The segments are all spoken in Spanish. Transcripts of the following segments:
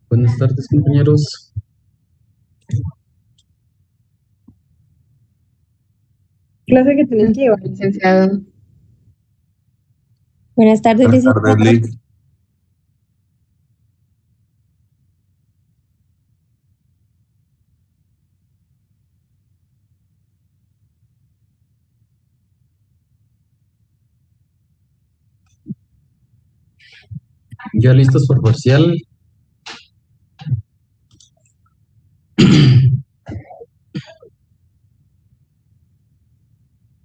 Buenas tardes, compañeros. Clase que tenés que llevar, licenciado. Buenas tardes, Buenas tardes, licenciado. Lick. ¿Ya listos por parcial?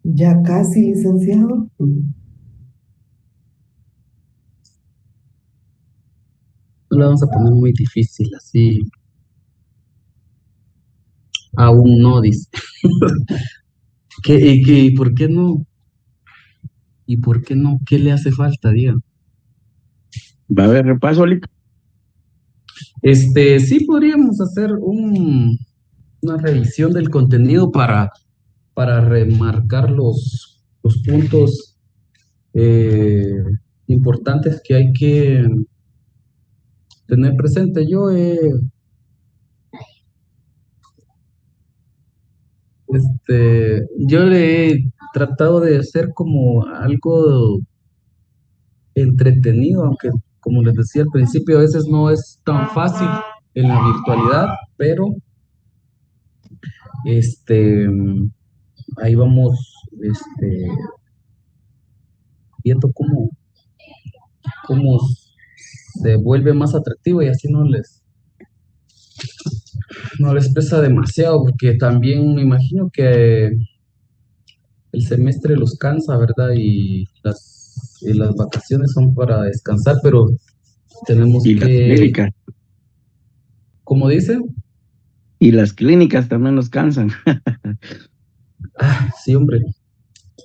Ya casi, licenciado. No la vamos a poner muy difícil, así. Aún no, dice. ¿Y por qué no? ¿Y por qué no? ¿Qué le hace falta, diga? Va a haber repaso, Lick. Sí podríamos hacer una revisión del contenido para remarcar los puntos importantes que hay que tener presente. Yo le he tratado de hacer como algo entretenido, aunque como les decía al principio, a veces no es tan fácil en la virtualidad, pero este, ahí vamos viendo cómo se vuelve más atractivo y así no les pesa demasiado, porque también me imagino que el semestre los cansa, ¿verdad? Y las vacaciones son para descansar, pero tenemos Y las que, clínicas. como dice, Y las clínicas también nos cansan. sí, hombre,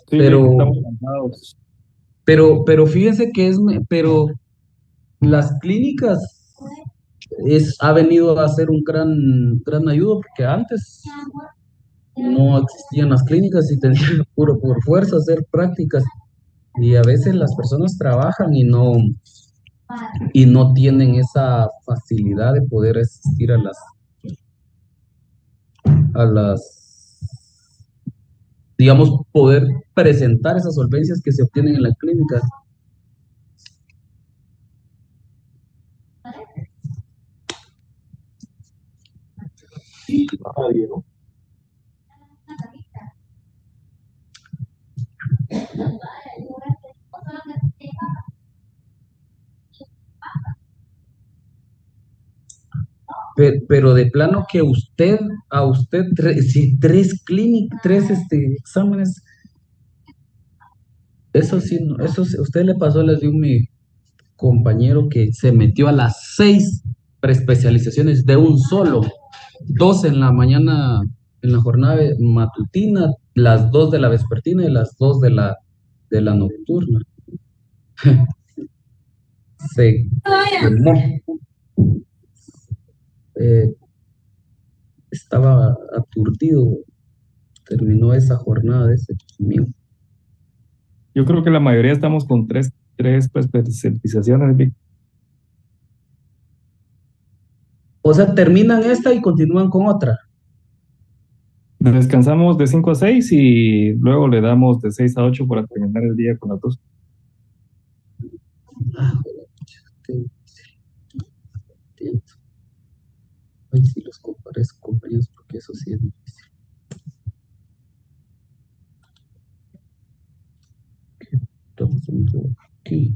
Sí, Lick, pero, estamos cansados. pero fíjense pero las clínicas ha venido a ser un gran ayuda, porque antes no existían las clínicas y tenían puro por fuerza hacer prácticas, y a veces las personas trabajan y no tienen esa facilidad de poder asistir a las, digamos, poder presentar esas solvencias que se obtienen en la clínica. Pero de plano que a usted, si tres clínicas, tres exámenes, eso sí, eso usted le pasó, les dio mi compañero que se metió a las 6 preespecializaciones de un solo, dos en la mañana, en la jornada matutina, las dos de la vespertina y las dos de la nocturna. Se quemó. Eh, Estaba aturdido, terminó esa jornada de ese mío. Yo creo que la mayoría estamos con tres pues, certificaciones, Lick. O sea, terminan esta y continúan con otra. Descansamos de 5 a 6 y luego le damos de 6 a 8 para terminar el día con las dos. Ah, qué tiempo. Ay, sí, los compares, compañeros, porque eso sí es difícil. Estamos haciendo aquí.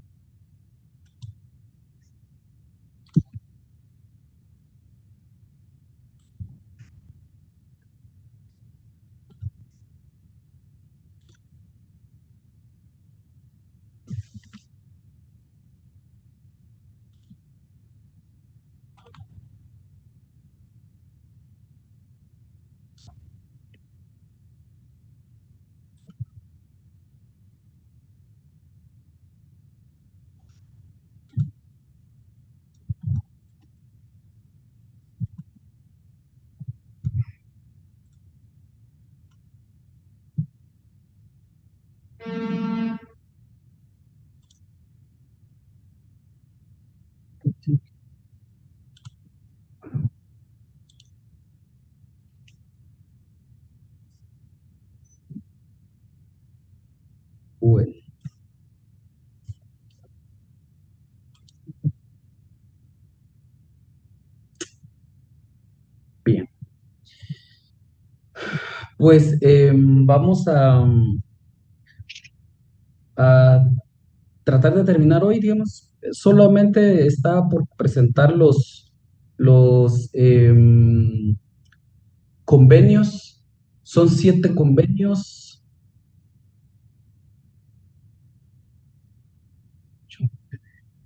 Pues vamos a tratar de terminar hoy, digamos. Solamente está por presentar los convenios. Son 7 convenios.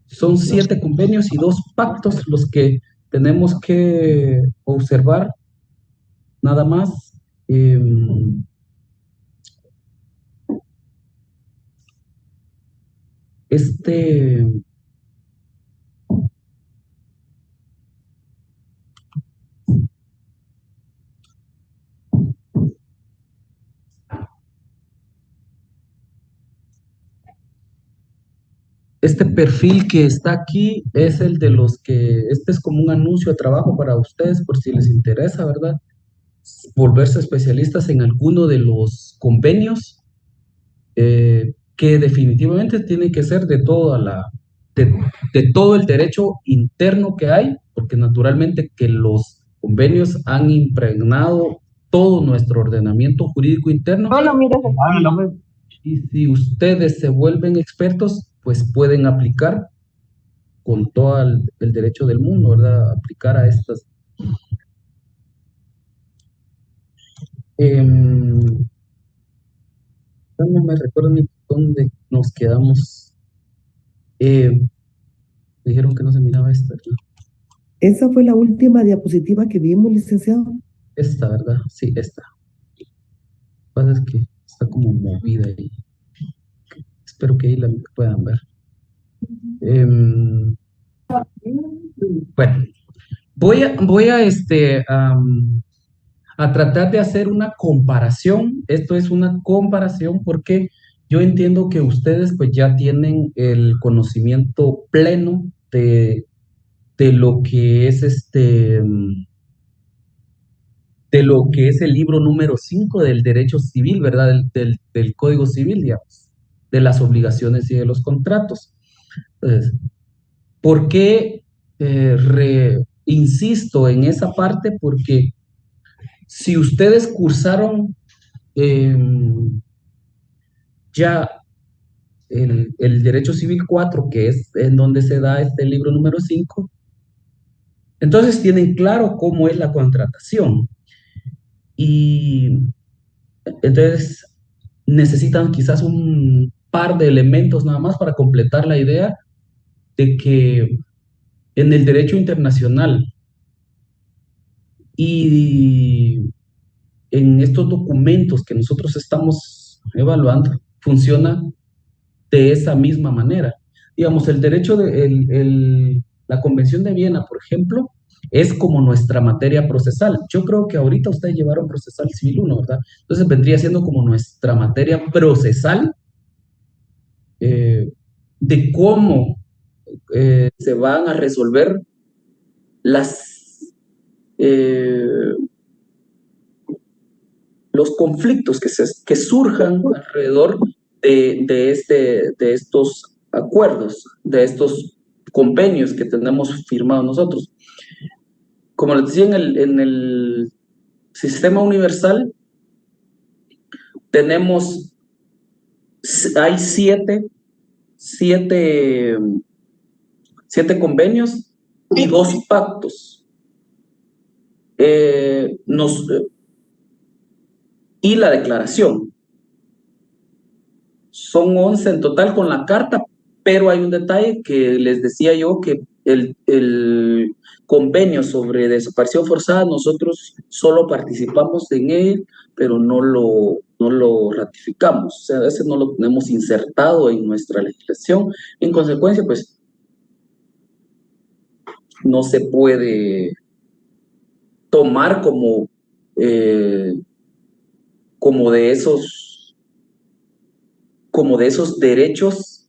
Son 7 convenios y 2 pactos los que tenemos que observar, nada más. Este, este perfil que está aquí es el de los que, este es como un anuncio de trabajo para ustedes por si les interesa, ¿verdad? Volverse especialistas en alguno de los convenios, que definitivamente tiene que ser de, de todo el derecho interno que hay, porque naturalmente que los convenios han impregnado todo nuestro ordenamiento jurídico interno. No, no, mira, Y si ustedes se vuelven expertos, pues pueden aplicar con todo el derecho del mundo, ¿verdad? Aplicar a estas. No me recuerdo ni dónde nos quedamos. Dijeron que no se miraba esta, ¿verdad? Esa fue la última diapositiva que vimos, licenciado. Esta, ¿verdad? Sí, esta. Lo que pasa es que está como movida ahí. Espero que ahí la puedan ver. Bueno, voy a tratar de hacer una comparación. Esto es una comparación porque yo entiendo que ustedes pues ya tienen el conocimiento pleno de lo que es de lo que es el libro número 5 del derecho civil, ¿verdad? Del Código Civil, digamos, de las obligaciones y de los contratos. Entonces, ¿por qué insisto en esa parte? Porque si ustedes cursaron ya el Derecho Civil 4, que es en donde se da este libro número 5, entonces tienen claro cómo es la contratación. Y entonces necesitan quizás un par de elementos nada más para completar la idea de que en el derecho internacional y en estos documentos que nosotros estamos evaluando, funciona de esa misma manera. Digamos, el derecho la Convención de Viena, por ejemplo, es como nuestra materia procesal. Yo creo que ahorita ustedes llevaron procesal civil 1, ¿verdad? Entonces vendría siendo como nuestra materia procesal, de cómo se van a resolver eh, los conflictos que surjan alrededor de estos acuerdos, de estos convenios que tenemos firmados nosotros. Como les decía, en el sistema universal hay siete convenios y 2 pactos. Y la declaración. Son 11 en total con la carta, pero hay un detalle que les decía yo, que el convenio sobre desaparición forzada, nosotros solo participamos en él, pero no lo ratificamos. O sea, a veces no lo tenemos insertado en nuestra legislación. En consecuencia, pues, no se puede tomar como de esos derechos.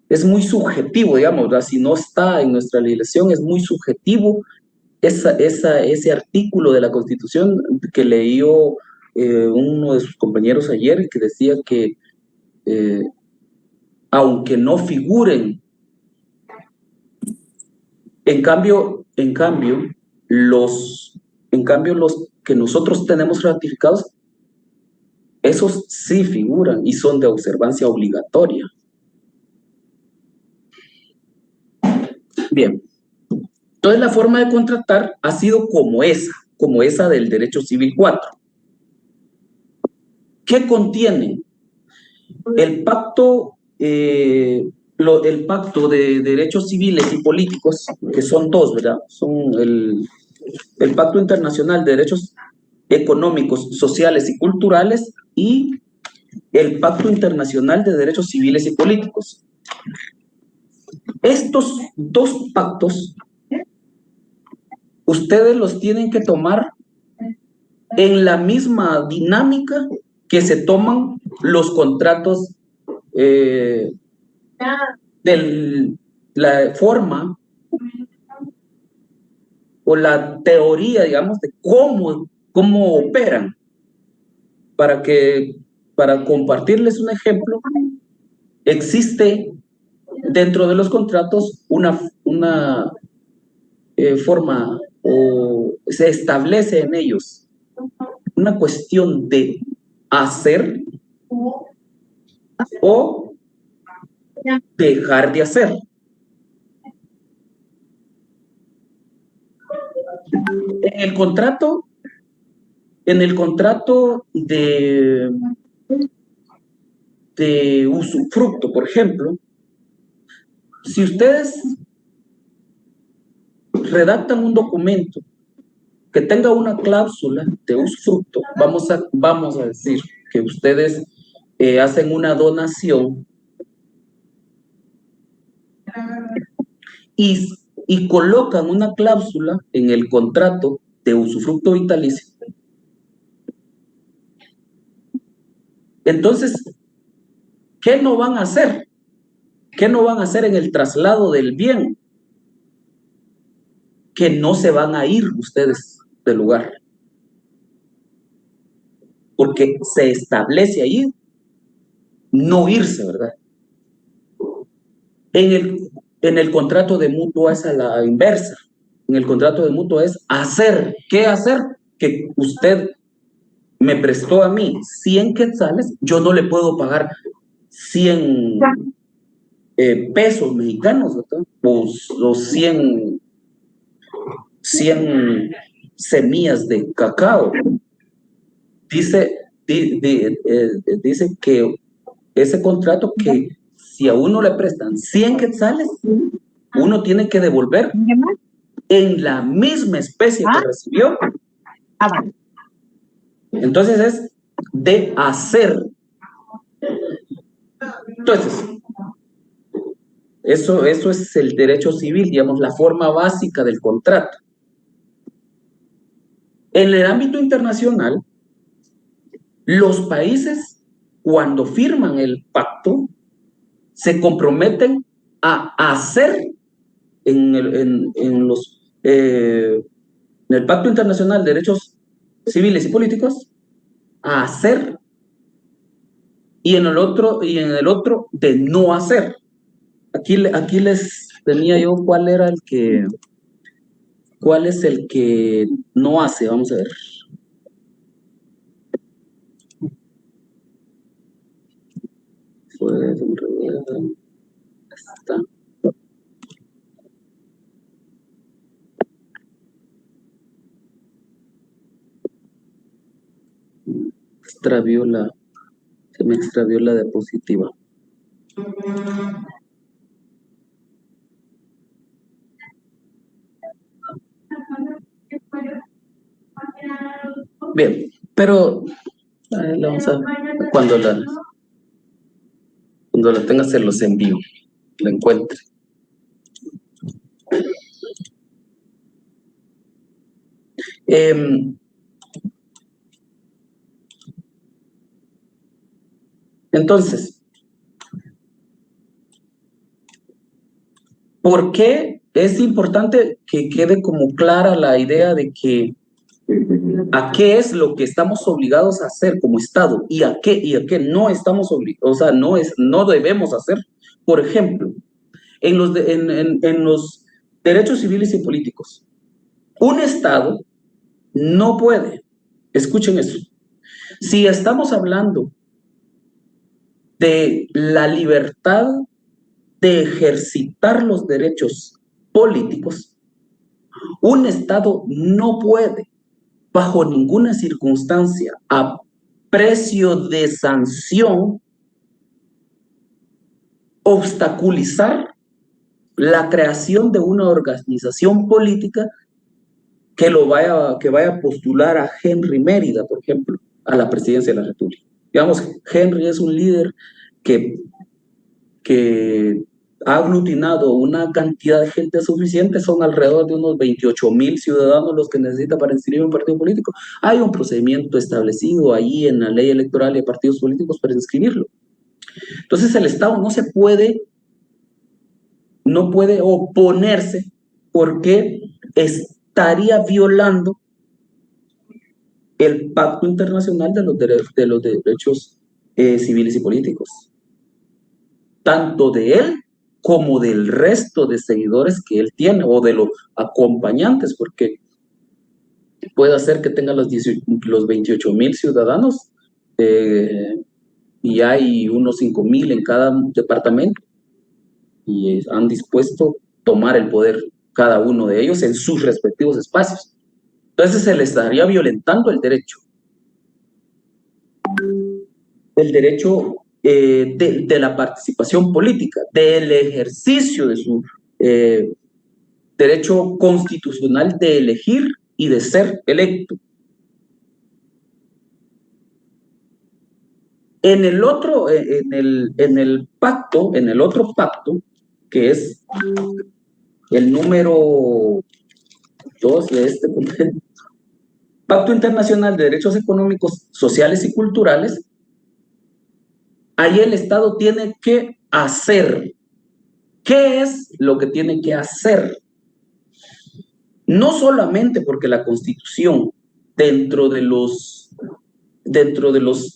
Es muy subjetivo, digamos, ¿verdad? Si no está en nuestra legislación, es muy subjetivo ese artículo de la Constitución que leyó uno de sus compañeros ayer, que decía que aunque no figuren, en cambio, los que nosotros tenemos ratificados, esos sí figuran y son de observancia obligatoria. Bien. Entonces la forma de contratar ha sido como esa del Derecho Civil 4. ¿Qué contiene? El pacto de derechos civiles y políticos, que son dos, ¿verdad? Son el Pacto Internacional de Derechos Económicos, Sociales y Culturales y el Pacto Internacional de Derechos Civiles y Políticos. Estos dos pactos, ustedes los tienen que tomar en la misma dinámica que se toman los contratos de la forma o la teoría, digamos, de cómo operan. Para compartirles un ejemplo, existe dentro de los contratos una forma, o se establece en ellos una cuestión de hacer o dejar de hacer. En el contrato de usufructo, por ejemplo, si ustedes redactan un documento que tenga una cláusula de usufructo, vamos a decir que ustedes hacen una donación y colocan una cláusula en el contrato de usufructo vitalicio. Entonces, ¿qué no van a hacer? ¿Qué no van a hacer en el traslado del bien? Que no se van a ir ustedes del lugar. Porque se establece ahí no irse, ¿verdad? En el contrato de mutuo es a la inversa. En el contrato de mutuo es hacer. ¿Qué hacer? Que usted me prestó a mí 100 quetzales, yo no le puedo pagar 100 pesos mexicanos, ¿verdad? O 100 semillas de cacao. Dice que ese contrato, que si a uno le prestan 100 quetzales, uno tiene que devolver en la misma especie que recibió. Entonces es de hacer. Entonces, eso es el derecho civil, digamos, la forma básica del contrato. En el ámbito internacional, los países, cuando firman el pacto, se comprometen a hacer en el Pacto Internacional de Derechos Civiles y Políticos, a hacer, y en el otro de no hacer. Aquí les tenía yo cuál es el que no hace. Vamos a ver. Está. Se me extravió la diapositiva. Bien, pero vamos a cuando la tenga se los envío, la encuentre. Entonces, ¿por qué es importante que quede como clara la idea de que a qué es lo que estamos obligados a hacer como Estado y a qué no estamos obligados, o sea, no debemos hacer? Por ejemplo, en los derechos civiles y políticos, un Estado no puede Escuchen eso. Si estamos hablando de la libertad de ejercitar los derechos políticos, un Estado no puede, bajo ninguna circunstancia, a precio de sanción, obstaculizar la creación de una organización política que vaya a postular a Henry Mérida, por ejemplo, a la presidencia de la República. Digamos, Henry es un líder que ha aglutinado una cantidad de gente suficiente, son alrededor de unos 28,000 ciudadanos los que necesita para inscribir un partido político. Hay un procedimiento establecido ahí en la ley electoral de partidos políticos para inscribirlo. Entonces el Estado no puede oponerse porque estaría violando el Pacto Internacional de los Derechos Civiles y Políticos, tanto de él como del resto de seguidores que él tiene, o de los acompañantes, porque puede hacer que tenga los 28,000 ciudadanos y hay unos 5,000 en cada departamento, y han dispuesto a tomar el poder cada uno de ellos en sus respectivos espacios. Entonces se le estaría violentando el derecho de la participación política, del ejercicio de su derecho constitucional de elegir y de ser electo. En el otro pacto, que es el número 2 de este Pacto Internacional de Derechos Económicos, Sociales y Culturales, ahí el Estado tiene que hacer. ¿Qué es lo que tiene que hacer? No solamente porque la Constitución, dentro de los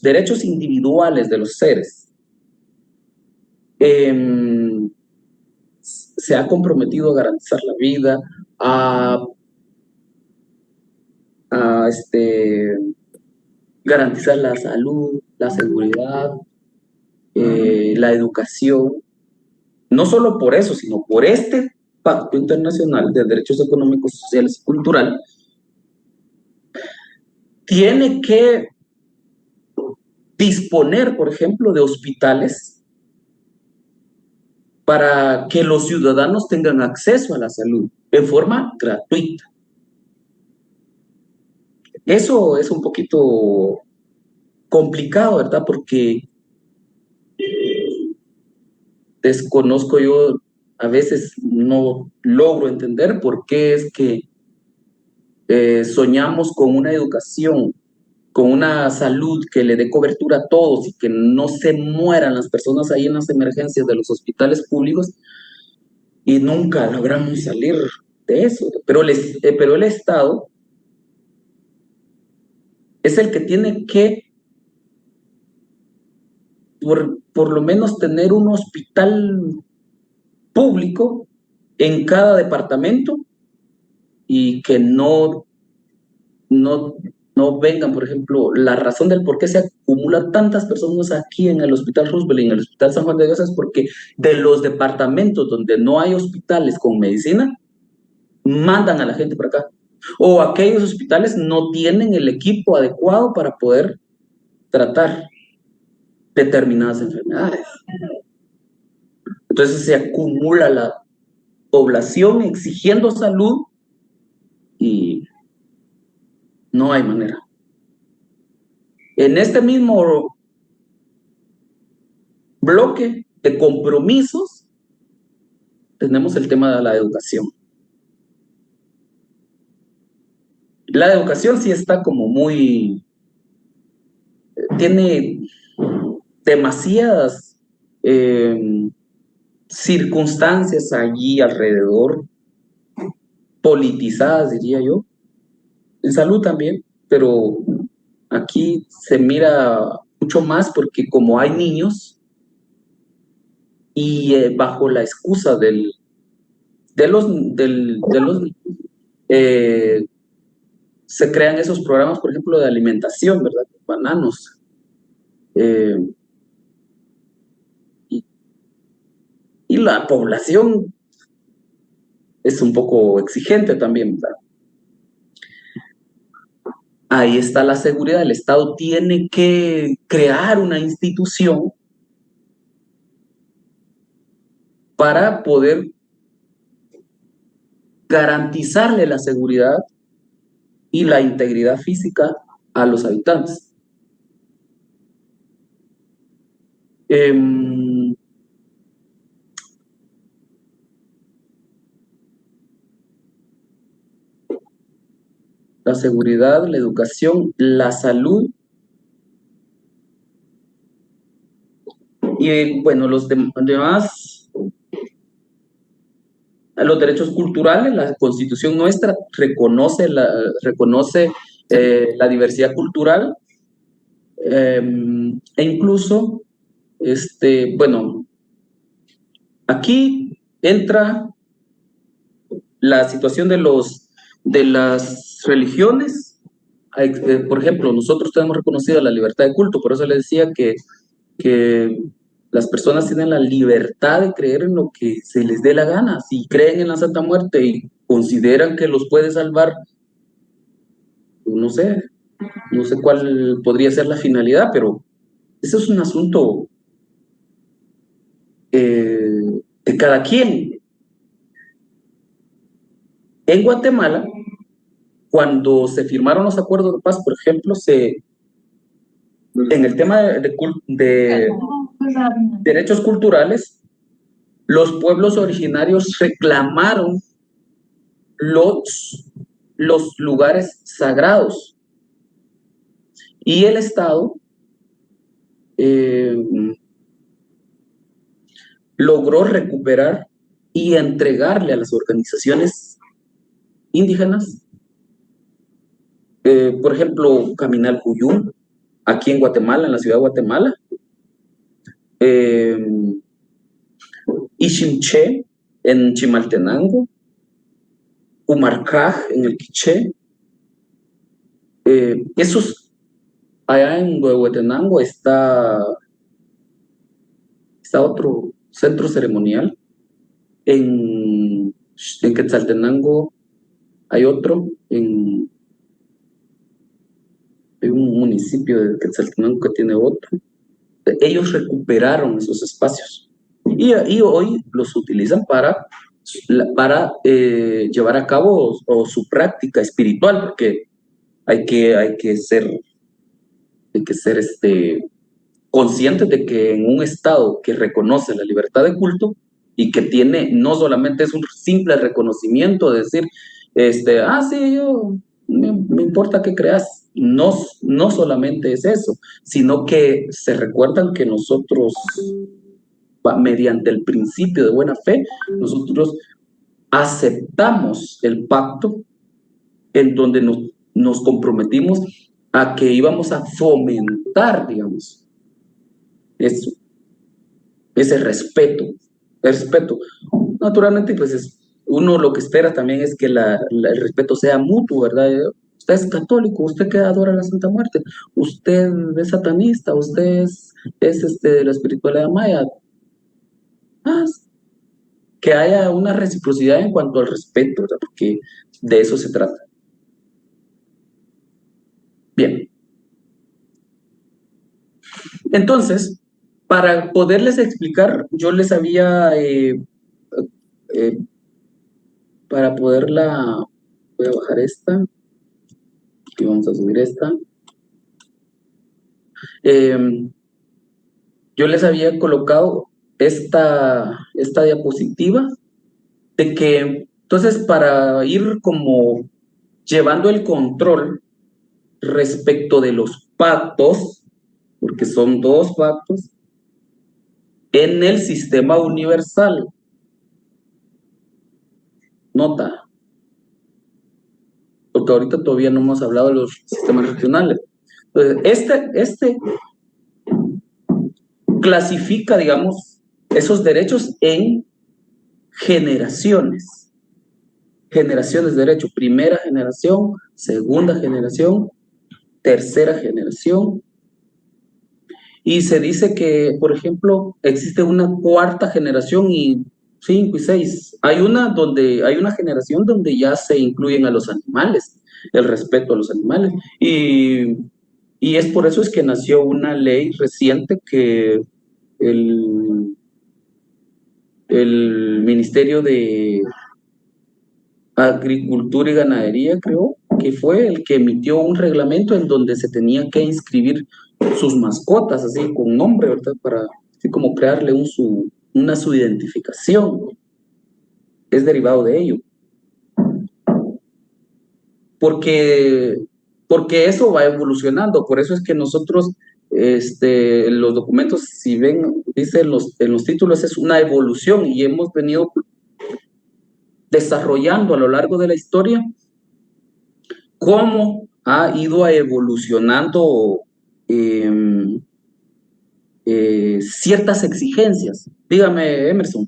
derechos individuales de los seres, se ha comprometido a garantizar la vida, a garantizar la salud, la seguridad, la educación. No solo por eso, sino por este Pacto Internacional de Derechos Económicos, Sociales y Culturales, tiene que disponer, por ejemplo, de hospitales para que los ciudadanos tengan acceso a la salud de forma gratuita. Eso es un poquito complicado, ¿verdad? Porque desconozco yo, a veces no logro entender por qué es que soñamos con una educación, con una salud que le dé cobertura a todos y que no se mueran las personas ahí en las emergencias de los hospitales públicos, y nunca logramos salir de eso. Pero el Estado es el que tiene que por lo menos tener un hospital público en cada departamento, y que no vengan, por ejemplo, la razón del por qué se acumulan tantas personas aquí en el Hospital Roosevelt y en el Hospital San Juan de Dios es porque de los departamentos donde no hay hospitales con medicina, mandan a la gente para acá. O aquellos hospitales no tienen el equipo adecuado para poder tratar determinadas enfermedades. Entonces se acumula la población exigiendo salud y no hay manera. En este mismo bloque de compromisos tenemos el tema de la educación. La educación sí está como muy... tiene demasiadas circunstancias allí alrededor, politizadas, diría yo. En salud también, pero aquí se mira mucho más porque como hay niños y bajo la excusa de los se crean esos programas, por ejemplo, de alimentación, ¿verdad? Bananos. Y la población es un poco exigente también, ¿verdad? Ahí está la seguridad. El Estado tiene que crear una institución para poder garantizarle la seguridad y la integridad física a los habitantes. La seguridad, la educación, la salud y, bueno, los demás, los derechos culturales. La Constitución nuestra reconoce la diversidad cultural, e incluso, bueno, aquí entra la situación de las religiones. Por ejemplo, nosotros tenemos reconocida la libertad de culto, por eso le decía que las personas tienen la libertad de creer en lo que se les dé la gana. Si creen en la Santa Muerte y consideran que los puede salvar, no sé cuál podría ser la finalidad, pero eso es un asunto de cada quien. En Guatemala, cuando se firmaron los acuerdos de paz, por ejemplo, en el tema de derechos culturales, los pueblos originarios reclamaron los lugares sagrados, y el Estado logró recuperar y entregarle a las organizaciones indígenas, por ejemplo, Caminal Cuyum, aquí en Guatemala, en la ciudad de Guatemala, Ixinché en Chimaltenango, Humarcaj en el Quiché. Esos, allá en Huehuetenango está otro centro ceremonial. En Quetzaltenango hay otro, hay un municipio de Quetzaltenango que tiene otro. Ellos recuperaron esos espacios y hoy los utilizan para llevar a cabo su práctica espiritual, porque hay que ser conscientes de que en un Estado que reconoce la libertad de culto y que tiene, no solamente es un simple reconocimiento de decir, sí, yo, me importa que creas, no solamente es eso, sino que se recuerdan que nosotros, mediante el principio de buena fe, nosotros aceptamos el pacto en donde nos comprometimos a que íbamos a fomentar, digamos, eso, ese respeto. Naturalmente, pues uno lo que espera también es que el respeto sea mutuo, ¿verdad? Usted es católico, usted que adora la Santa Muerte, usted es satanista, usted es de la espiritualidad maya. Que haya una reciprocidad en cuanto al respeto, ¿verdad? Porque de eso se trata. Bien. Entonces, para poderles explicar, yo les había, para poderla, voy a bajar esta, y vamos a subir esta. Yo les había colocado esta diapositiva de que, entonces, para ir como llevando el control respecto de los pactos, porque son 2 pactos, en el sistema universal. Nota, porque ahorita todavía no hemos hablado de los sistemas regionales. Entonces, este clasifica, digamos, esos derechos en generaciones. generaciones de derecho: primera generación, segunda generación, tercera generación. Y se dice que, por ejemplo, existe una cuarta generación y 5 y 6. Hay una generación donde ya se incluyen a los animales, el respeto a los animales. Y es por eso es que nació una ley reciente que el Ministerio de Agricultura y Ganadería, creo que fue el que emitió un reglamento en donde se tenía que inscribir sus mascotas, así con nombre, ¿verdad? Para así como crearle su identificación. Es derivado de ello. Porque eso va evolucionando. Por eso es que nosotros, los documentos, si ven, dice en los títulos, es una evolución, y hemos venido desarrollando a lo largo de la historia cómo ha ido evolucionando ciertas exigencias. Dígame, Emerson.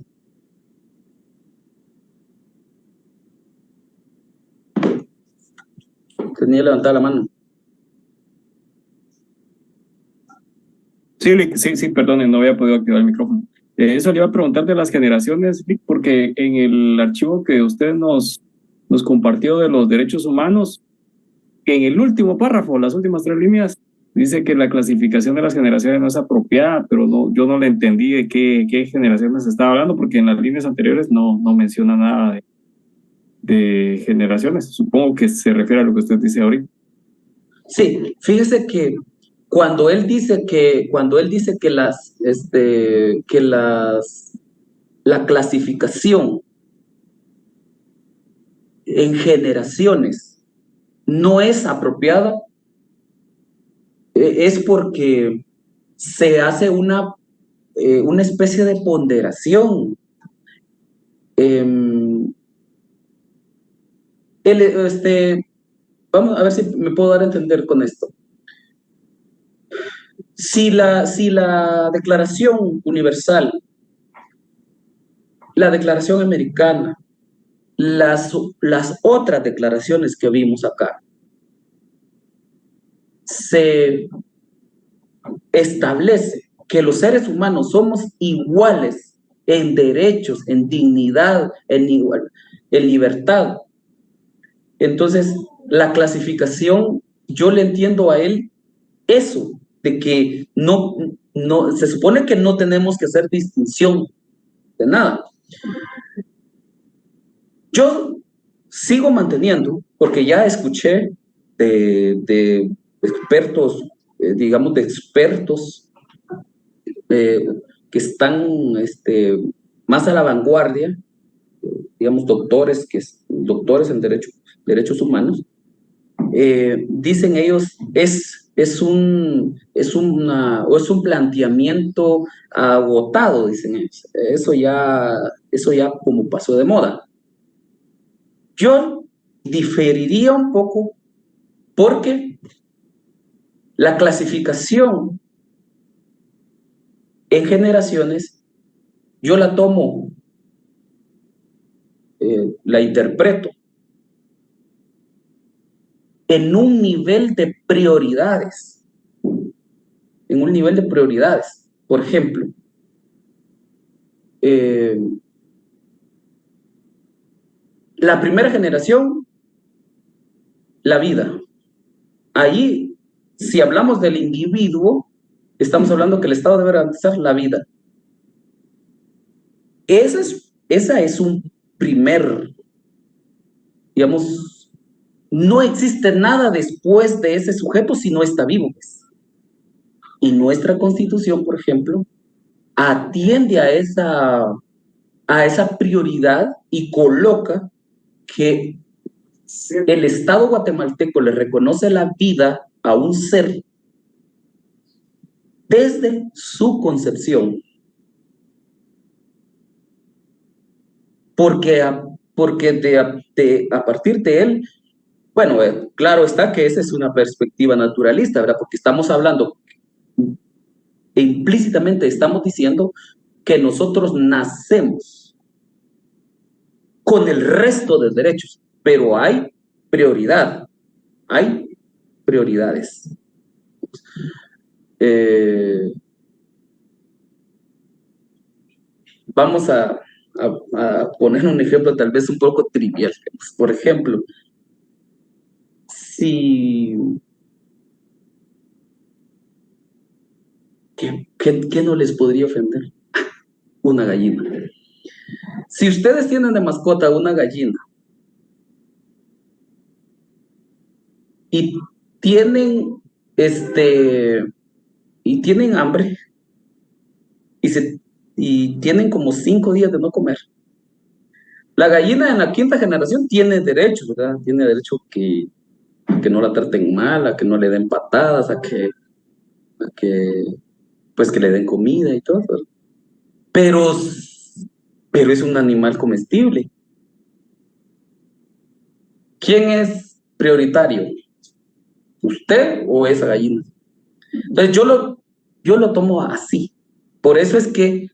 Tenía levantada la mano. Sí, perdone, no había podido activar el micrófono. Eso le iba a preguntar de las generaciones, Vic, porque en el archivo que usted nos compartió de los derechos humanos, en el último párrafo, las últimas 3 líneas, dice que la clasificación de las generaciones no es apropiada, pero yo no le entendí de qué generaciones estaba hablando, porque en las líneas anteriores no menciona nada de generaciones. Supongo que se refiere a lo que usted dice ahorita. Sí, fíjese que cuando él dice que la clasificación en generaciones no es apropiada, es porque se hace una especie de ponderación. Vamos a ver si me puedo dar a entender con esto. Si la Declaración Universal, la Declaración Americana, las otras declaraciones que vimos acá, se establece que los seres humanos somos iguales en derechos, en dignidad, en libertad. Entonces, la clasificación, yo le entiendo a él eso, de que no, se supone que no tenemos que hacer distinción de nada. Yo sigo manteniendo, porque ya escuché de expertos, digamos, de expertos que están más a la vanguardia, digamos, doctores en derechos humanos, dicen ellos, es un planteamiento agotado, dicen ellos. Eso ya como pasó de moda. Yo diferiría un poco, porque la clasificación en generaciones, yo la tomo, la interpreto en un nivel de prioridades. Por ejemplo, la primera generación, la vida. Ahí, si hablamos del individuo, estamos hablando que el Estado debe garantizar la vida. Esa es un primer, digamos, no existe nada después de ese sujeto si no está vivo. Y nuestra Constitución, por ejemplo, atiende a esa prioridad y coloca que el Estado guatemalteco le reconoce la vida a un ser desde su concepción. Porque a partir de él, bueno, claro está que esa es una perspectiva naturalista, ¿verdad? Porque estamos hablando, e implícitamente estamos diciendo que nosotros nacemos con el resto de derechos, pero hay prioridad, hay prioridades. Vamos a poner un ejemplo tal vez un poco trivial. Por ejemplo, si... ¿Qué no les podría ofender? Una gallina. Si ustedes tienen de mascota una gallina y tienen y tienen hambre y tienen como 5 días de no comer, la gallina en la 5ª generación tiene derechos, ¿verdad? Tiene derecho que no la traten mal, a que no le den patadas, pues que le den comida y todo, ¿verdad? Pero es un animal comestible. ¿Quién es prioritario? ¿Usted o esa gallina? Entonces yo lo tomo así. Por eso es que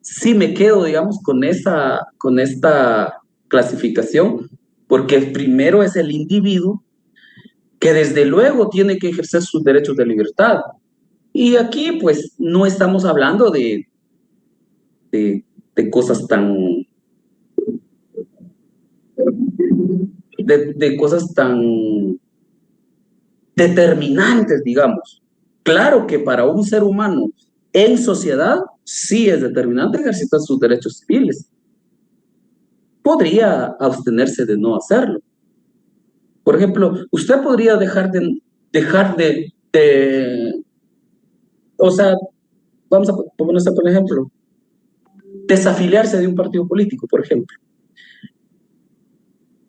sí me quedo, digamos, con esta clasificación, porque primero es el individuo que desde luego tiene que ejercer sus derechos de libertad. Y aquí, pues, no estamos hablando de cosas de cosas tan determinantes, digamos. Claro que para un ser humano en sociedad sí es determinante ejercitar sus derechos civiles. Podría abstenerse de no hacerlo. Por ejemplo, usted podría dejar o sea, vamos a poner por ejemplo, desafiliarse de un partido político, por ejemplo.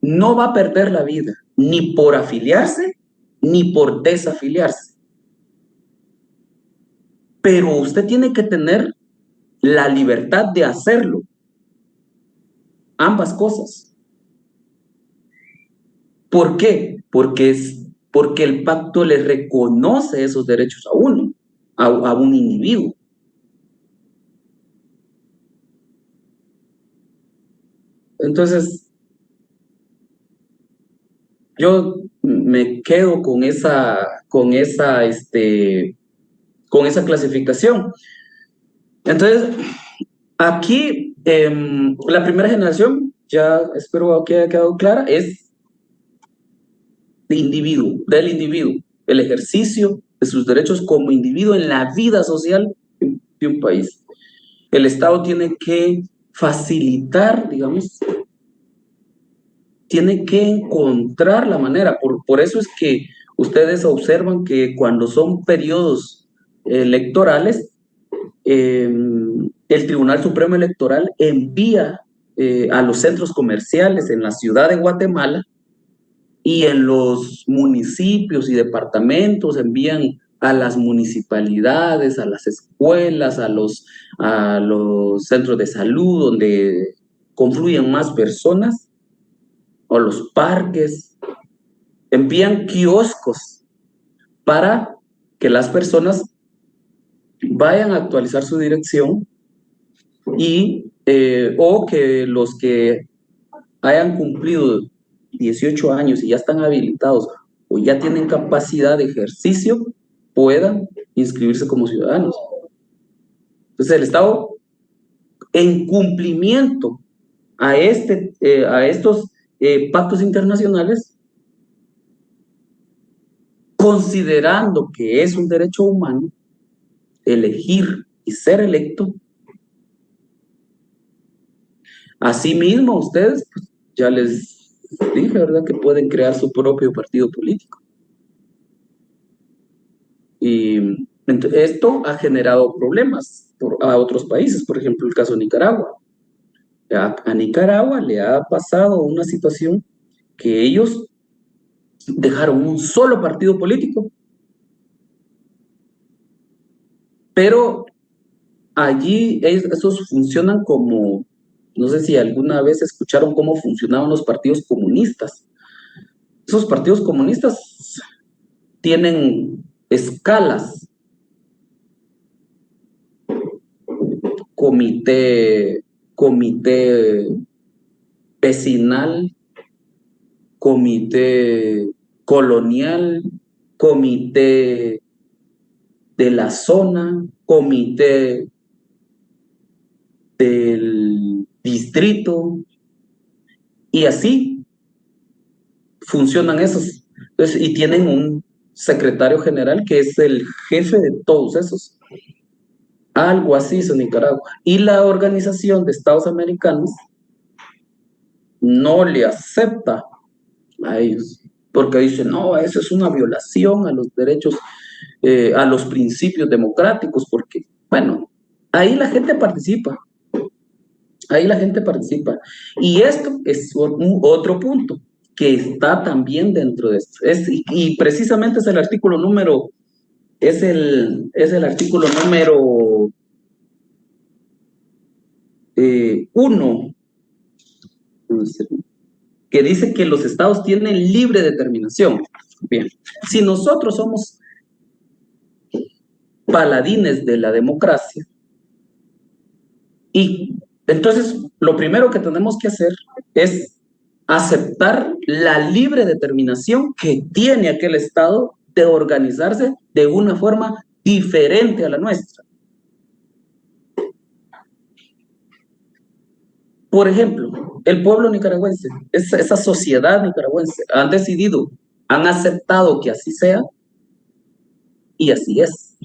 No va a perder la vida, ni por afiliarse, ni por desafiliarse. Pero usted tiene que tener la libertad de hacerlo. Ambas cosas. ¿Por qué? Porque el pacto le reconoce esos derechos a uno, a un individuo. Entonces, yo me quedo con esa clasificación. Entonces, aquí, la primera generación, ya espero que haya quedado clara, es del individuo, el ejercicio de sus derechos como individuo en la vida social de un país. El Estado tiene que facilitar, digamos, tiene que encontrar la manera. Por eso es que ustedes observan que cuando son periodos electorales, el Tribunal Supremo Electoral envía a los centros comerciales en la ciudad de Guatemala y en los municipios y departamentos envían a las municipalidades, a las escuelas, a los centros de salud donde confluyen más personas, o los parques, envían kioscos para que las personas vayan a actualizar su dirección y o que los que hayan cumplido 18 años y ya están habilitados o ya tienen capacidad de ejercicio puedan inscribirse como ciudadanos. Entonces el Estado, en cumplimiento a estos pactos internacionales, considerando que es un derecho humano elegir y ser electo, asimismo ustedes, pues, ya les dije, ¿verdad?, que pueden crear su propio partido político. Y esto ha generado problemas a otros países, por ejemplo, el caso de Nicaragua. A Nicaragua le ha pasado una situación que ellos dejaron un solo partido político, pero allí esos funcionan como, no sé si alguna vez escucharon cómo funcionaban los partidos comunistas. Esos partidos comunistas tienen escalas: comité vecinal, comité colonial, comité de la zona, comité del distrito, y así funcionan esos. Entonces, y tienen un secretario general que es el jefe de todos esos. Algo así hizo Nicaragua. Y la Organización de Estados Americanos no le acepta a ellos, porque dice, no, eso es una violación a los derechos, a los principios democráticos, porque, bueno, ahí la gente participa, ahí la gente participa. Y esto es otro punto que está también dentro de esto. Y precisamente es el artículo número, es el artículo número 1, que dice que los estados tienen libre determinación. Bien, si nosotros somos paladines de la democracia, y entonces lo primero que tenemos que hacer es aceptar la libre determinación que tiene aquel estado de organizarse de una forma diferente a la nuestra. Por ejemplo, el pueblo nicaragüense, esa sociedad nicaragüense, han decidido, han aceptado que así sea, y así es.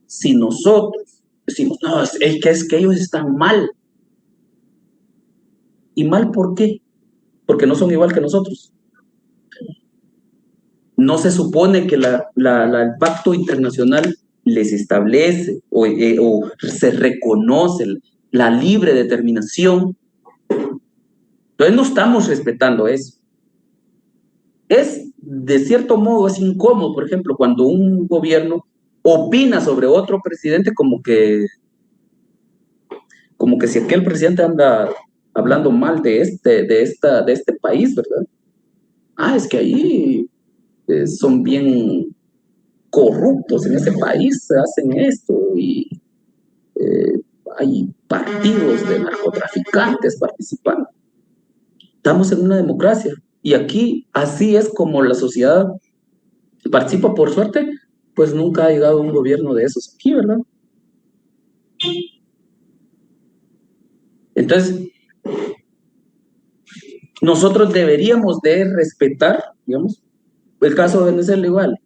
Si nosotros decimos, no, es que ellos están mal. ¿Y mal por qué? Porque no son igual que nosotros. No se supone que el pacto internacional les establece o se reconoce la libre determinación. Entonces no estamos respetando eso. De cierto modo, es incómodo, por ejemplo, cuando un gobierno opina sobre otro presidente como que si aquel presidente anda hablando mal de este país, ¿verdad? Es que ahí son bien corruptos en ese país, hacen esto y hay partidos de narcotraficantes participando. Estamos en una democracia y aquí así es como la sociedad participa. Por suerte, pues nunca ha llegado un gobierno de esos aquí, ¿verdad? Entonces, nosotros deberíamos de respetar, digamos, el caso de Venezuela igual.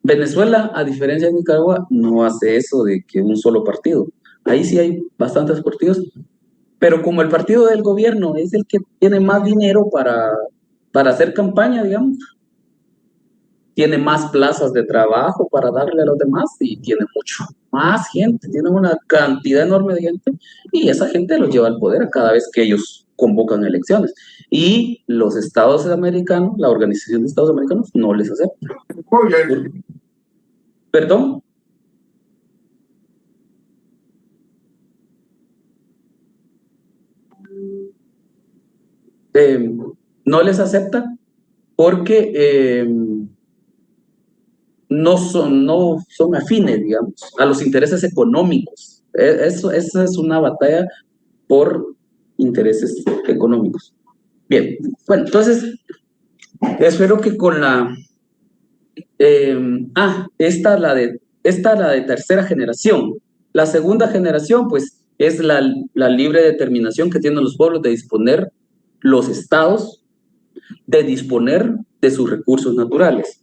Venezuela, a diferencia de Nicaragua, no hace eso de que un solo partido. Ahí sí hay bastantes partidos, pero como el partido del gobierno es el que tiene más dinero para hacer campaña, digamos, tiene más plazas de trabajo para darle a los demás y tiene mucho más gente, tiene una cantidad enorme de gente y esa gente los lleva al poder a cada vez que ellos convocan elecciones. Y los Estados Americanos, la Organización de Estados Americanos, no les acepta. ¿Perdón? No les acepta porque no son afines, digamos, a los intereses económicos. Esa es una batalla por intereses económicos. Bien, bueno, entonces, espero que con esta es la de tercera generación. La segunda generación, pues, es la libre determinación que tienen los pueblos de disponer, los estados, de disponer de sus recursos naturales.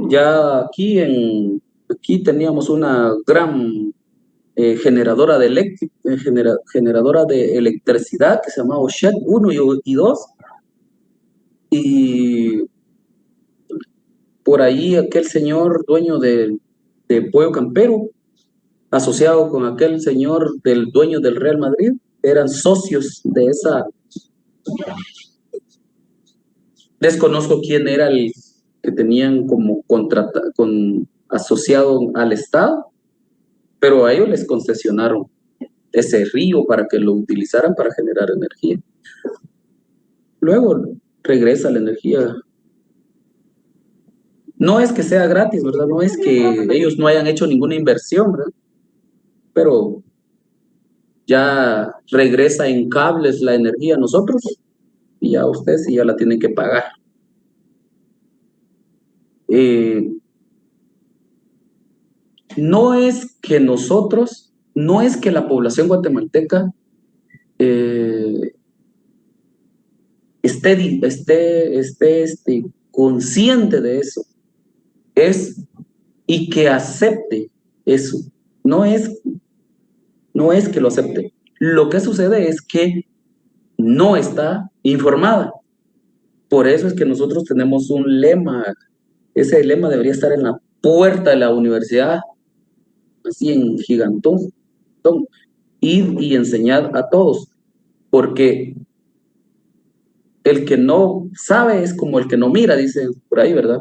Ya aquí teníamos una gran generadora generadora de electricidad que se llamaba Oshet 1 y 2, y por ahí aquel señor dueño de Pollo Campero, asociado con aquel señor del dueño del Real Madrid, eran socios de esa. Desconozco quién era el que tenían como asociado al Estado, pero a ellos les concesionaron ese río para que lo utilizaran para generar energía. Luego regresa la energía. No es que sea gratis, ¿verdad? No es que ellos no hayan hecho ninguna inversión, ¿verdad? Pero ya regresa en cables la energía a nosotros y ya ustedes sí ya la tienen que pagar. No es que nosotros, no es que la población guatemalteca esté consciente de eso, y que acepte eso. No es que lo acepte. Lo que sucede es que no está informada. Por eso es que nosotros tenemos un lema. Ese lema debería estar en la puerta de la universidad, así en gigantón, y enseñar a todos, porque el que no sabe es como el que no mira, dice por ahí, ¿verdad?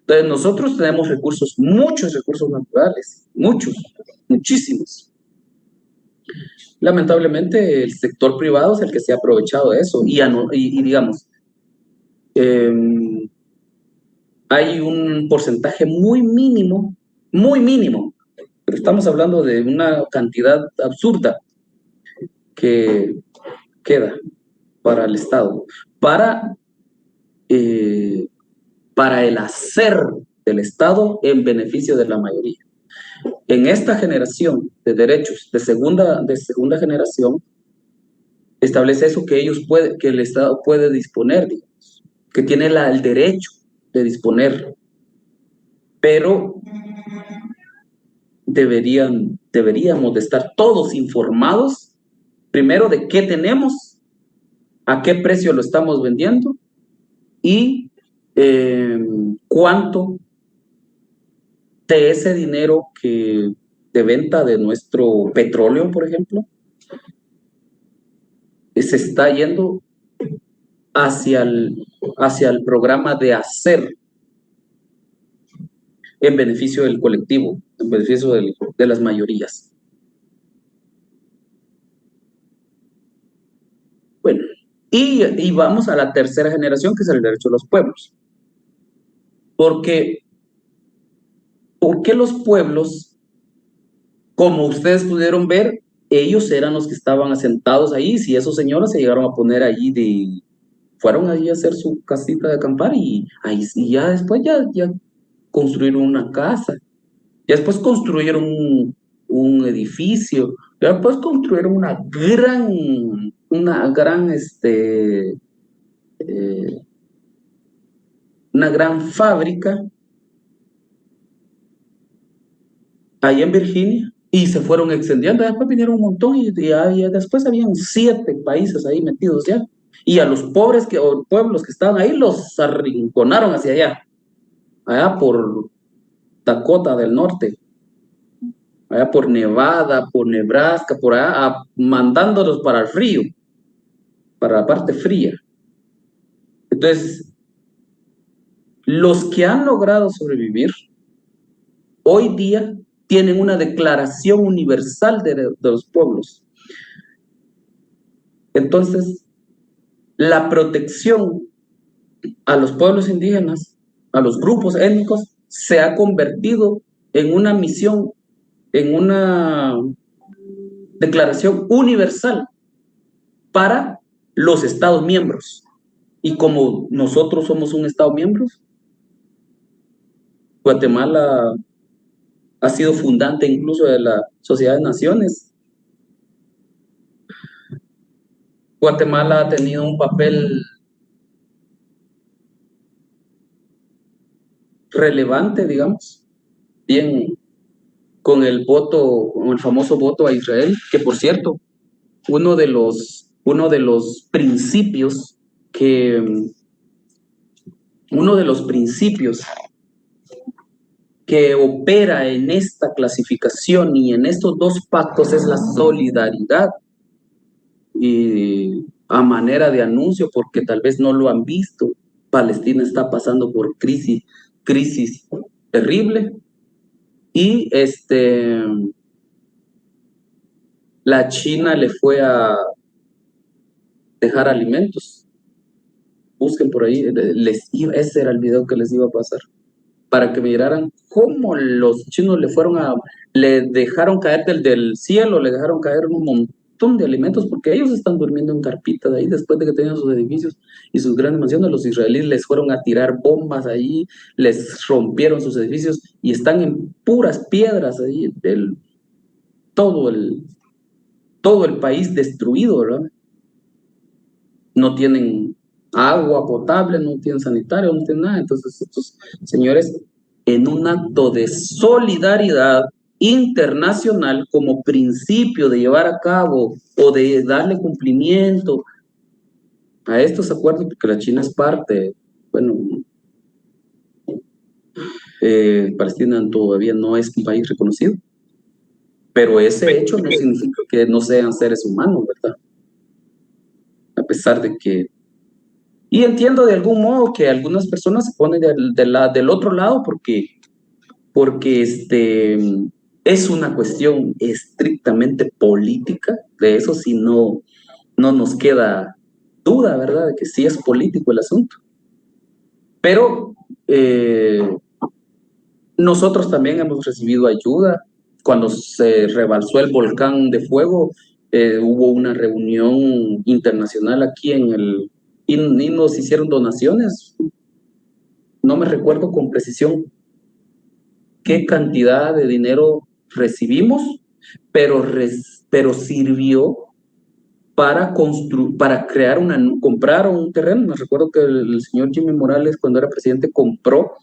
Entonces nosotros tenemos recursos, muchos recursos naturales, muchísimos. Lamentablemente el sector privado es el que se ha aprovechado de eso y digamos, hay un porcentaje muy mínimo, pero estamos hablando de una cantidad absurda que queda para el Estado, para el hacer del Estado en beneficio de la mayoría. En esta generación de derechos de segunda generación, establece eso que el Estado puede disponer, digamos, que tiene el derecho de disponer, pero deberíamos de estar todos informados, primero de qué tenemos, a qué precio lo estamos vendiendo y cuánto de ese dinero de venta de nuestro petróleo, por ejemplo, se está yendo hacia el programa de hacer en beneficio del colectivo, en beneficio de las mayorías. Bueno, y vamos a la tercera generación, que es el derecho de los pueblos. ¿Por qué los pueblos, como ustedes pudieron ver, ellos eran los que estaban asentados ahí? Si esos señores se llegaron a poner allí fueron allí a hacer su casita de acampar y ya después ya construyeron una casa, ya después construyeron un edificio, ya después construyeron una gran fábrica ahí en Virginia y se fueron extendiendo. Después vinieron un montón y después habían 7 países ahí metidos ya. Y a los pueblos que estaban ahí los arrinconaron hacia allá por Dakota del Norte, allá por Nevada, por Nebraska, por allá, mandándolos para el frío, para la parte fría. Entonces, los que han logrado sobrevivir, hoy día tienen una declaración universal de los pueblos. Entonces, la protección a los pueblos indígenas, a los grupos étnicos, se ha convertido en una misión, en una declaración universal para los Estados miembros. Y como nosotros somos un Estado miembro, Guatemala ha sido fundante incluso de la Sociedad de Naciones. Guatemala ha tenido un papel relevante, digamos, bien, con el famoso voto a Israel, que por cierto, uno de los principios que opera en esta clasificación y en estos 2 pactos es la solidaridad. Y a manera de anuncio, porque tal vez no lo han visto, Palestina está pasando por crisis terrible y la China le fue a dejar alimentos. Busquen por ahí, ese era el video que les iba a pasar, para que miraran cómo los chinos le dejaron caer del cielo, le dejaron caer un montón montón de alimentos porque ellos están durmiendo en carpitas ahí después de que tenían sus edificios y sus grandes mansiones. Los israelíes les fueron a tirar bombas ahí, les rompieron sus edificios y están en puras piedras ahí, todo el país destruido, ¿verdad? No tienen agua potable, no tienen sanitario, no tienen nada. Entonces estos señores, en un acto de solidaridad internacional como principio de llevar a cabo o de darle cumplimiento a estos acuerdos, porque la China es parte, bueno, Palestina todavía no es un país reconocido, pero ese hecho no significa que no sean seres humanos, ¿verdad? A pesar de que... Y entiendo de algún modo que algunas personas se ponen del otro lado porque es una cuestión estrictamente política. De eso sí no nos queda duda, ¿verdad? De que sí es político el asunto. Pero nosotros también hemos recibido ayuda. Cuando se rebalsó el volcán de fuego, hubo una reunión internacional aquí y nos hicieron donaciones. No me recuerdo con precisión qué cantidad de dinero recibimos, pero sirvió para comprar un terreno. Me recuerdo que el señor Jimmy Morales, cuando era presidente, compró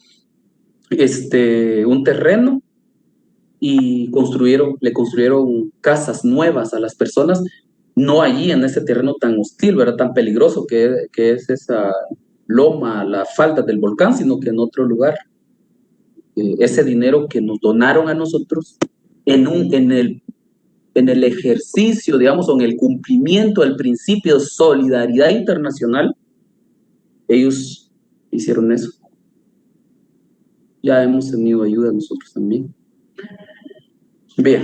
un terreno y le construyeron casas nuevas a las personas, no allí en ese terreno tan hostil, ¿verdad? Tan peligroso que es esa loma, la falda del volcán, sino que en otro lugar. Ese dinero que nos donaron a nosotros en el ejercicio, digamos, o en el cumplimiento del principio de solidaridad internacional, ellos hicieron eso. Ya hemos tenido ayuda nosotros también. Bien.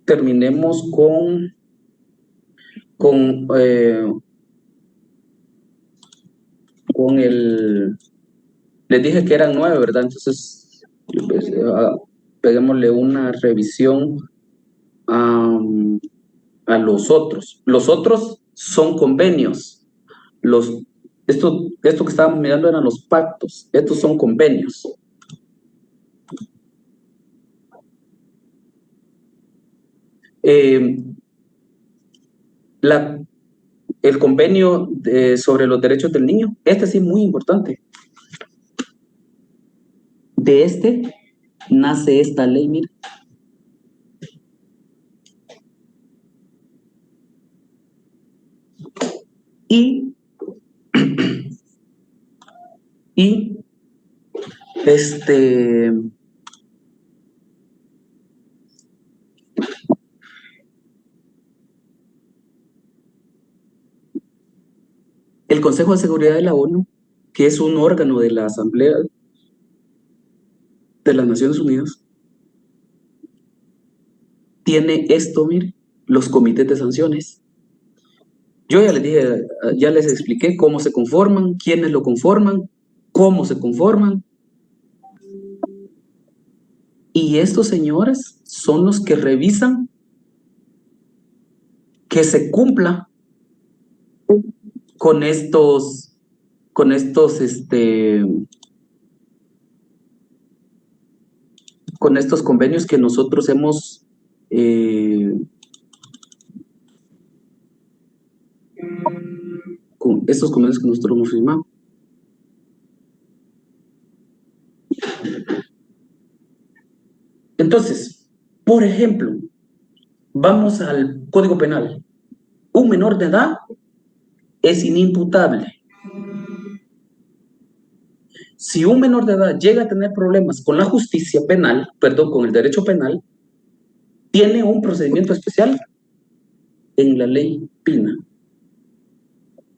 Terminemos con les dije que eran 9, ¿verdad? Entonces, peguémosle una revisión a los otros. Los otros son convenios. Esto que estábamos mirando eran los pactos. Estos son convenios. El convenio sobre los derechos del niño, sí es muy importante. De nace esta ley, mira. Y el Consejo de Seguridad de la ONU, que es un órgano de la Asamblea de las Naciones Unidas, tiene mire, los comités de sanciones. Yo ya les dije, ya les expliqué cómo se conforman, quiénes lo conforman, cómo se conforman. Y estos señores son los que revisan que se cumpla con estos convenios que nosotros hemos con estos convenios que nosotros hemos firmado. Entonces, por ejemplo, vamos al Código Penal. Un menor de edad es inimputable. Si un menor de edad llega a tener problemas con la justicia penal, con el derecho penal, tiene un procedimiento especial en la ley PINA.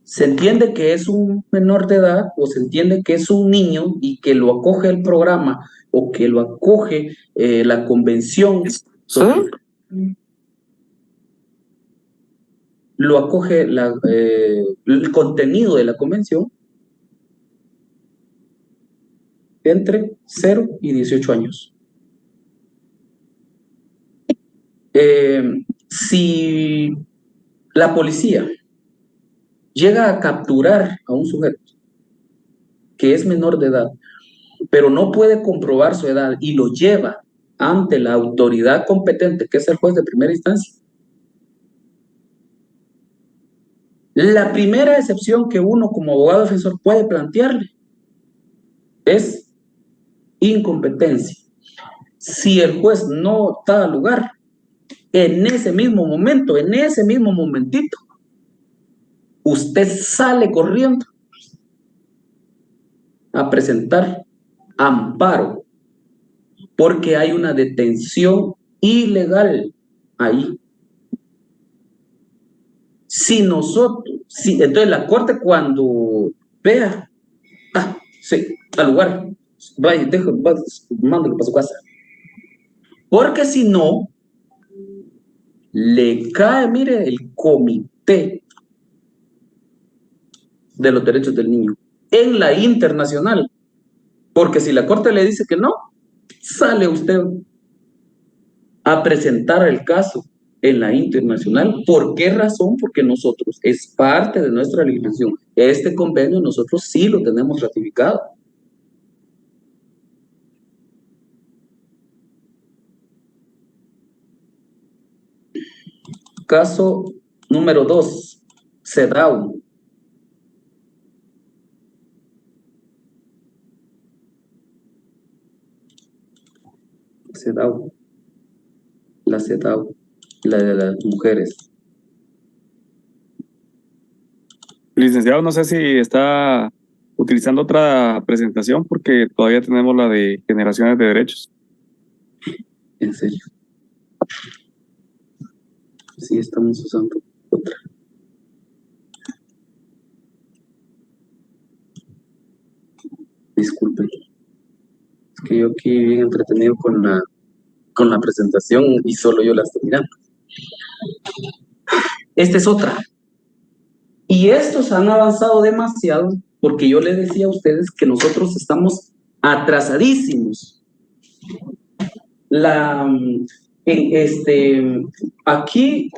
Se entiende que es un menor de edad o se entiende que es un niño y que lo acoge el programa o que lo acoge la convención sobre, lo acoge el contenido de la convención entre 0 y 18 años. Si la policía llega a capturar a un sujeto que es menor de edad, pero no puede comprobar su edad y lo lleva ante la autoridad competente, que es el juez de primera instancia, la primera excepción que uno como abogado defensor puede plantearle es incompetencia. Si el juez no da lugar, en ese mismo momento, en ese mismo momentito, usted sale corriendo a presentar amparo, porque hay una detención ilegal ahí. Si nosotros, entonces la corte cuando vea, sí, al lugar, vaya, mándalo para su casa. Porque si no, le cae, mire, el comité de los derechos del niño en la internacional. Porque si la corte le dice que no, sale usted a presentar el caso en la internacional. ¿Por qué razón? Porque nosotros, es parte de nuestra legislación. Este convenio nosotros sí lo tenemos ratificado. Caso número 2, CEDAW. CEDAW. La CEDAW, la de las mujeres. Licenciado, no sé si está utilizando otra presentación porque todavía tenemos la de generaciones de derechos. En serio. Sí, estamos usando otra. Disculpen. Es que yo aquí bien entretenido con la presentación y solo yo la estoy mirando. Esta es otra. Y estos han avanzado demasiado porque yo les decía a ustedes que nosotros estamos atrasadísimos. Aquí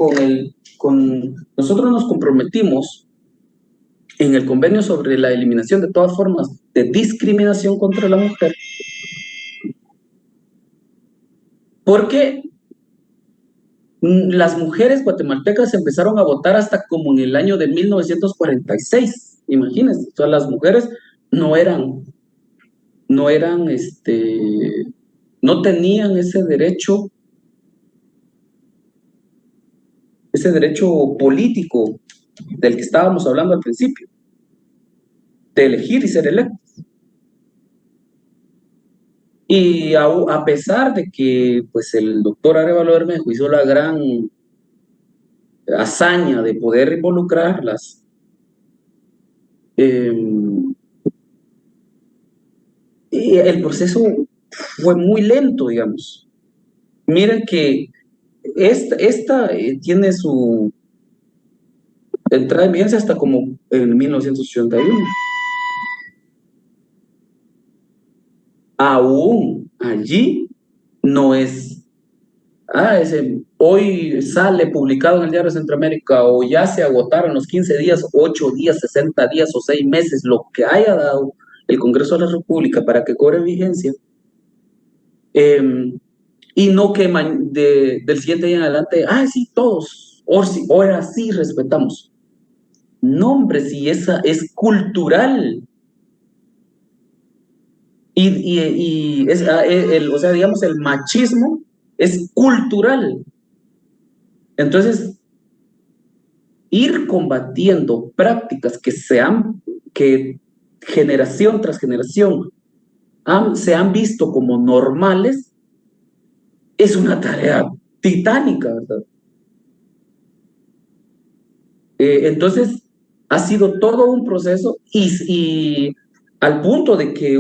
nosotros nos comprometimos en el convenio sobre la eliminación de todas formas de discriminación contra la mujer, porque las mujeres guatemaltecas empezaron a votar hasta como en el año de 1946, imagínense. O sea, las mujeres no tenían ese derecho político del que estábamos hablando al principio, de elegir y ser electos. Y a pesar de que pues el doctor Arévalo Bermejo hizo la gran hazaña de poder involucrarlas, y el proceso fue muy lento, digamos. Miren que esta tiene su entrada en vigencia hasta como en 1981. Aún allí no es, hoy sale publicado en el Diario de Centroamérica o ya se agotaron los 15 días, 8 días, 60 días o 6 meses, lo que haya dado el Congreso de la República para que cobre vigencia. Y no que del siguiente día en adelante, sí, todos, ahora sí respetamos. No, hombre, si esa es cultural. O sea, digamos, el machismo es cultural. Entonces, ir combatiendo prácticas que generación tras generación se han visto como normales, es una tarea titánica, ¿verdad? Entonces, ha sido todo un proceso y al punto de que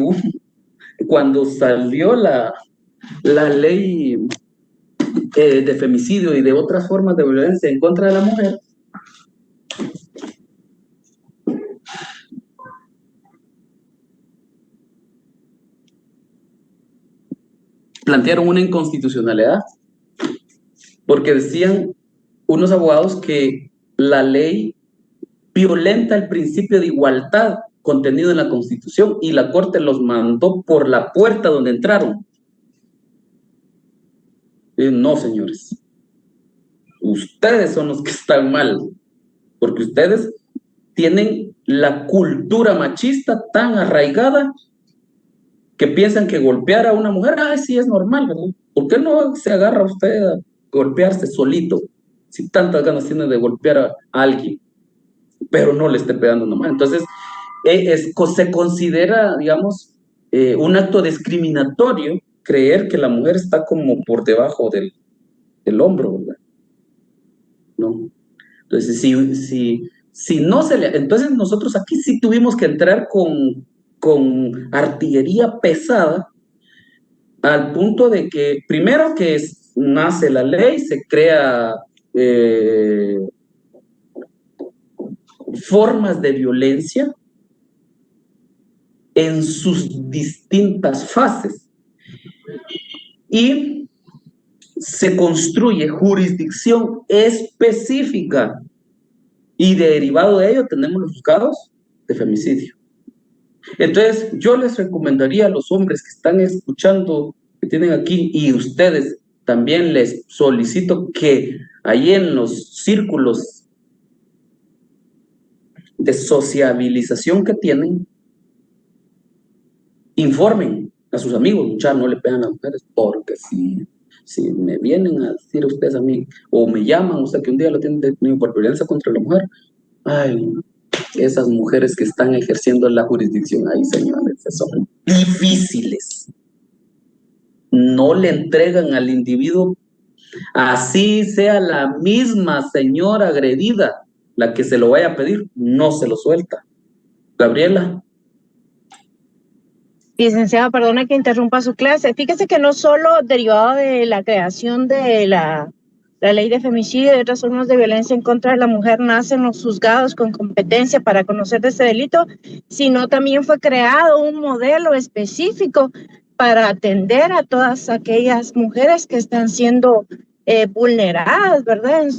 cuando salió la ley de femicidio y de otras formas de violencia en contra de la mujer, plantearon una inconstitucionalidad porque decían unos abogados que la ley violenta el principio de igualdad contenido en la Constitución y la Corte los mandó por la puerta donde entraron. No, señores. Ustedes son los que están mal, porque ustedes tienen la cultura machista tan arraigada que piensan que golpear a una mujer, sí es normal, ¿verdad? ¿Por qué no se agarra usted a golpearse solito? Si tantas ganas tiene de golpear a alguien, pero no le esté pegando nomás. Entonces, se considera, digamos, un acto discriminatorio creer que la mujer está como por debajo del hombro, ¿verdad? ¿No? Entonces, si no se le... Entonces, nosotros aquí sí tuvimos que entrar con artillería pesada al punto de que, primero que nace la ley, se crea formas de violencia en sus distintas fases y se construye jurisdicción específica y derivado de ello tenemos los juzgados de femicidio. Entonces, yo les recomendaría a los hombres que están escuchando, que tienen aquí, y ustedes también les solicito que ahí en los círculos de sociabilización que tienen, informen a sus amigos, muchachos, no le pegan a las mujeres, porque si me vienen a decir ustedes a mí, o me llaman, o sea, que un día lo tienen detenido por violencia contra la mujer, ay, esas mujeres que están ejerciendo la jurisdicción ahí, señores, son difíciles. No le entregan al individuo, así sea la misma señora agredida la que se lo vaya a pedir, no se lo suelta. Gabriela. Licenciada, perdone que interrumpa su clase. Fíjese que no solo derivado de la creación de la ley de femicidio y otras formas de violencia en contra de la mujer nacen los juzgados con competencia para conocer de este delito, sino también fue creado un modelo específico para atender a todas aquellas mujeres que están siendo vulneradas, ¿verdad? En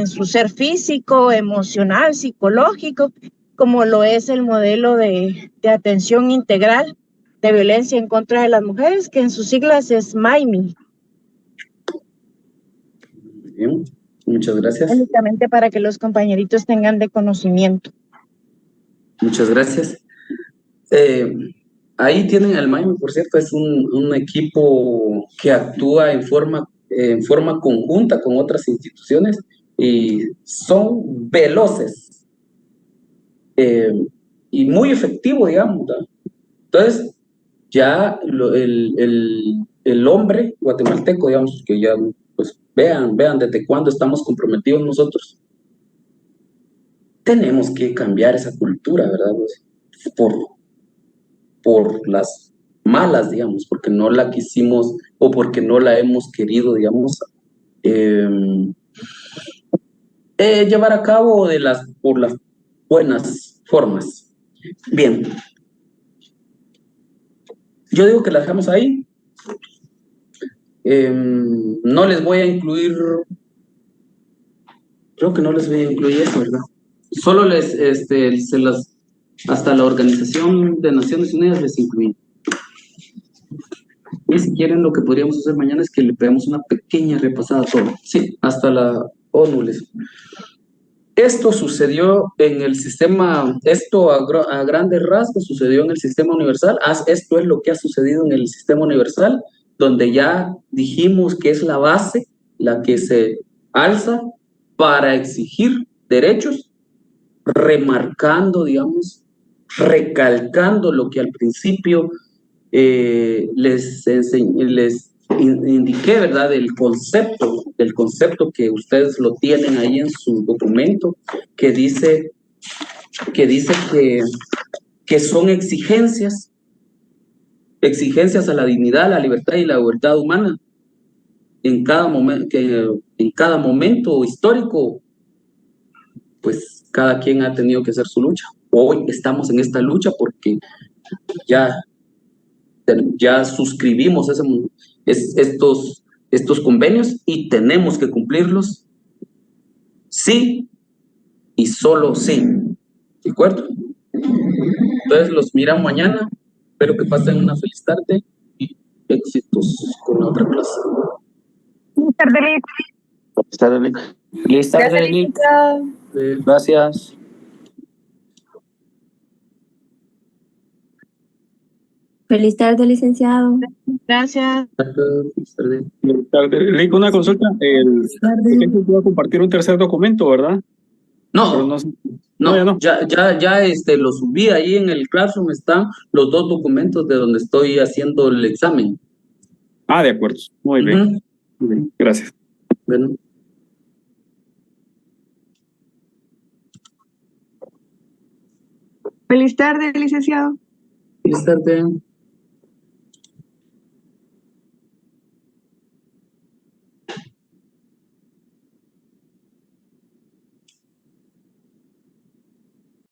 su ser físico, emocional, psicológico, como lo es el modelo de atención integral de violencia en contra de las mujeres, que en sus siglas es MAIMI. Bien, muchas gracias. Únicamente para que los compañeritos tengan de conocimiento. Muchas gracias. Ahí tienen al MAIMI, por cierto, es un equipo que actúa en forma conjunta con otras instituciones y son veloces y muy efectivo, digamos, ¿no? Entonces, ya el hombre guatemalteco, digamos, que ya pues vean desde cuándo estamos comprometidos nosotros, tenemos que cambiar esa cultura, ¿verdad? Pues, por las malas, digamos, porque no la quisimos o porque no la hemos querido, digamos, llevar a cabo por las buenas formas. Bien. Yo digo que la dejamos ahí. No les voy a incluir, creo que no les voy a incluir eso, ¿verdad? Solo hasta la Organización de Naciones Unidas les incluí. Y si quieren, lo que podríamos hacer mañana es que le pegamos una pequeña repasada a todo. Sí, hasta la ONU les. Esto sucedió en el sistema, esto a grandes rasgos sucedió en el sistema universal. Esto es lo que ha sucedido en el sistema universal, donde ya dijimos que es la base, la que se alza para exigir derechos, remarcando, digamos, recalcando lo que al principio les indiqué, ¿verdad? Del concepto que ustedes lo tienen ahí en su documento, que dice que son exigencias a la dignidad, la libertad y la libertad humana en cada momento histórico, pues cada quien ha tenido que hacer su lucha. Hoy estamos en esta lucha porque ya suscribimos estos estos convenios y tenemos que cumplirlos, sí y solo sí. ¿De acuerdo? Entonces los miramos mañana. Espero que pasen una feliz tarde y éxitos con la otra clase. Buenas tardes, Liz. Está bien. Feliz tarde, Lick. Gracias. Feliz tarde, licenciado. Gracias. Feliz tarde. Lick, una consulta. El técnico puede compartir un tercer documento, ¿verdad? Pero No, no, ya no. ya lo subí ahí en el Classroom, están los 2 documentos de donde estoy haciendo el examen. Ah, de acuerdo. Muy bien. Ujú. Muy bien. Gracias. Bueno. Feliz tarde, licenciado. Feliz tarde.